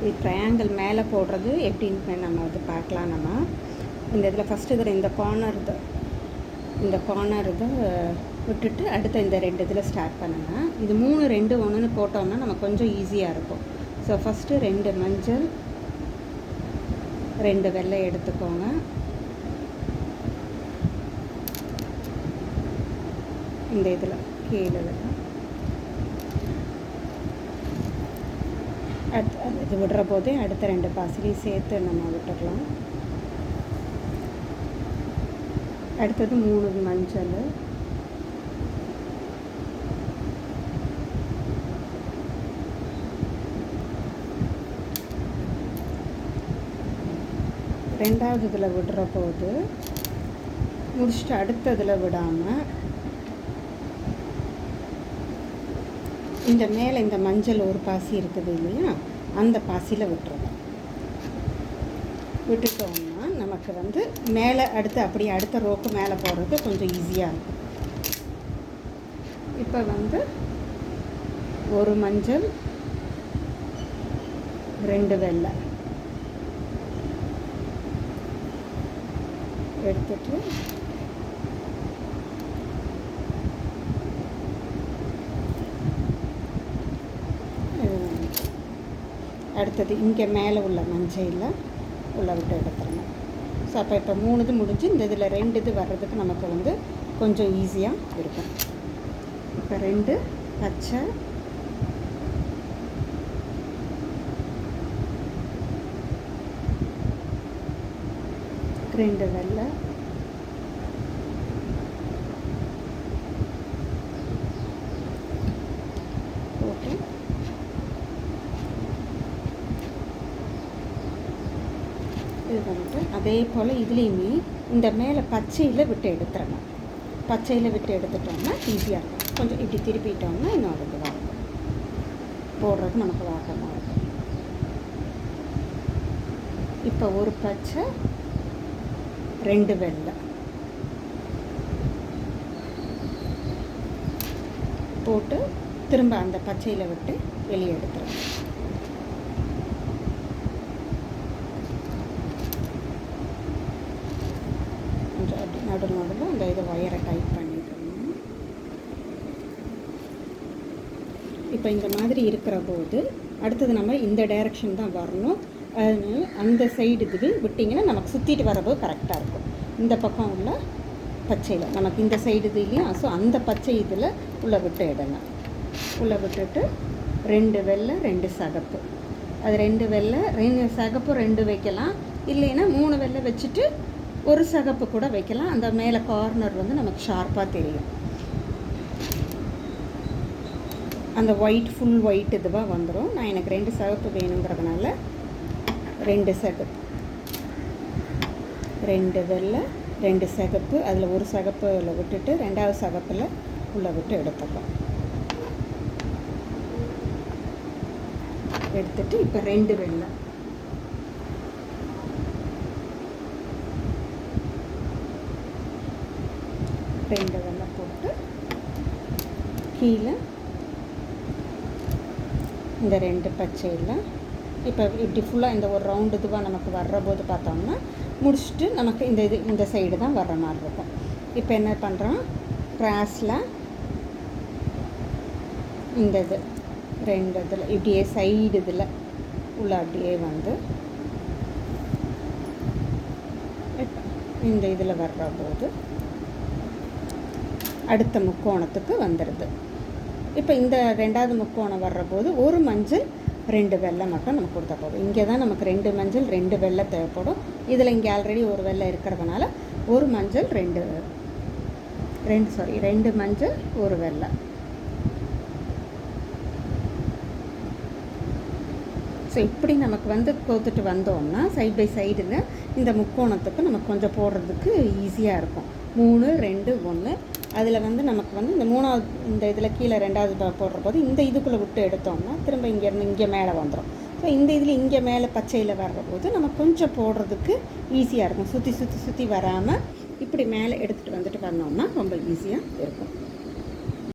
இது ட்ரையாங்கிள் மேலே போடுறது எப்படின்னு நம்ம வந்து பார்க்கலாம். நம்ம இந்த இதில் ஃபஸ்ட்டு இதில் இந்த கார்னர் இதை விட்டுட்டு அடுத்த இந்த 2 இதில் ஸ்டார்ட் பண்ணுங்கள். இது 3 2 1ன்னு போட்டோம்னா நமக்கு கொஞ்சம் ஈஸியாக இருக்கும். ஸோ ஃபஸ்ட்டு 2 மஞ்சள் 2 வெள்ளை எடுத்துக்கோங்க. இந்த இதில் கீழே இது விடுற போதே அடுத்த 2 பாசிலையும் சேர்த்து நம்ம விட்டுடலாம். அடுத்தது 3 மஞ்சள், ரெண்டாவது இதில் விடுற போது முடிச்சுட்டு அடுத்ததில் விடாமல் இந்த மேலே இந்த மஞ்சள் ஒரு பாசி இருக்குது இல்லையா, அந்த பாசியில் விட்டுருவோம். விட்டுட்டோம்னா நமக்கு வந்து மேலே அடுத்து அப்படியே அடுத்த ரோக்கு மேலே போடுறது கொஞ்சம் ஈஸியாக இருக்கும். இப்போ வந்து 1 மஞ்சள் 2 வெள்ளை எடுத்துட்டு அடுத்தது இங்கே மேலே உள்ள மஞ்சளில் உள்ள விட்டு எடுத்துடணும். ஸோ அப்போ இப்போ 3 இது முடிஞ்சு இந்த இதில் 2 இது வர்றதுக்கு நமக்கு வந்து கொஞ்சம் ஈஸியாக இருக்கும். இப்போ 2 பச்சை, 2 வெள்ளை, போட்டு இது வந்து அதே போல் இதுலேயுமே இந்த மேலே பச்சையில் விட்டு எடுத்துடணும். பச்சையில் விட்டு எடுத்துட்டோம்னா ஈஸியாக இருக்கும். கொஞ்சம் இப்படி திருப்பிட்டோம்னா இன்னொரு இதுவாக இருக்கும், போடுறது நமக்கு வாட்டமாக இருக்கும். இப்போ 1 பச்சை 2 வெள்ளை போட்டு திரும்ப அந்த பச்சையில் விட்டு வெளியே எடுத்துருவோம். கொஞ்சம் அப்படி நடுவில் அந்த இதை ஒயரை டைட் பண்ணிக்கணும். இப்போ இந்த மாதிரி இருக்கிற போது அடுத்தது நம்ம இந்த டைரக்ஷன் தான் வரணும். அதனால அந்த சைடு இது விட்டிங்கன்னா நமக்கு சுற்றிட்டு வரபோது கரெக்டாக இருக்கும். இந்த பக்கம் உள்ள பச்சையில் நமக்கு இந்த சைடு இது இல்லையா, ஸோ அந்த பச்சை இதில் உள்ளே விட்டு இடலாம். உள்ளே விட்டுட்டு 2 வெள்ளை 2 சகப்பு, அது 2 வெள்ளை 2 சகப்பு 2 வைக்கலாம். இல்லைன்னா 3 வெள்ளை வச்சுட்டு 1 சகப்பு கூட வைக்கலாம். அந்த மேலே கார்னர் வந்து நமக்கு ஷார்ப்பாக தெரியும். அந்த ஒயிட் ஃபுல் ஒயிட் இதுவாக வந்துடும். நான் எனக்கு 2 சகப்பு வேணுங்கிறதுனால 2 சகப்பு 2 வெள்ளை 2 சகப்பு, அதில் 1 சகப்பில் விட்டுட்டு 2வது சகப்பில் உள்ளே விட்டு எடுத்துக்கலாம். எடுத்துட்டு இப்போ 2 வெள்ளை 2 வெள்ளை போட்டு கீழே இந்த 2 பச்சையில் இப்போ இப்படி ஃபுல்லாக இந்த ஒரு ரவுண்டு இதுவாக நமக்கு வர்ற போது பார்த்தோம்னா முடிச்சுட்டு நமக்கு இந்த சைடு தான் வர்ற மாதிரி இருக்கும். இப்போ என்ன பண்ணுறோம், கிராஸில் இந்த இது 2 இதில் இப்படியே சைடு இதில் உள்ள அப்படியே வந்து இந்த இதில் வர்ற போது அடுத்த முக்கோணத்துக்கு வந்துடுது. இப்போ இந்த 2வது முக்கோணம் வர்ற போது 1 மஞ்சள் 2 வெள்ளை மட்டும் நமக்கு கொடுத்தா போதும். இங்கே தான் நமக்கு 2 மஞ்சள் 2 வெள்ளை தேவைப்படும். இதில் இங்கே ஆல்ரெடி 1 வெள்ளை இருக்கிறதுனால 1 மஞ்சள் 2 மஞ்சள் 1 வெள்ளை. ஸோ இப்படி நமக்கு வந்து கோத்துட்டு வந்தோம்னா சைட் பை சைடில் இந்த முக்கோணத்துக்கு நமக்கு கொஞ்சம் போடுறதுக்கு ஈஸியாக இருக்கும். 3 2 1 அதில் வந்து நமக்கு வந்து இந்த 3வது இந்த இதில் கீழே 2வது போடுற போது இந்த இதுக்குள்ளே விட்டு எடுத்தோம்னா திரும்ப இங்கேருந்து இங்கே மேலே வந்துடும். ஸோ இந்த இதில் இங்கே மேலே பச்சையில் வர்ற போது நமக்கு கொஞ்சம் போடுறதுக்கு ஈஸியாக இருக்கும். சுற்றி வராமல் இப்படி மேலே எடுத்துகிட்டு வந்துட்டு வரணும்னா ரொம்ப ஈஸியாக இருக்கும்.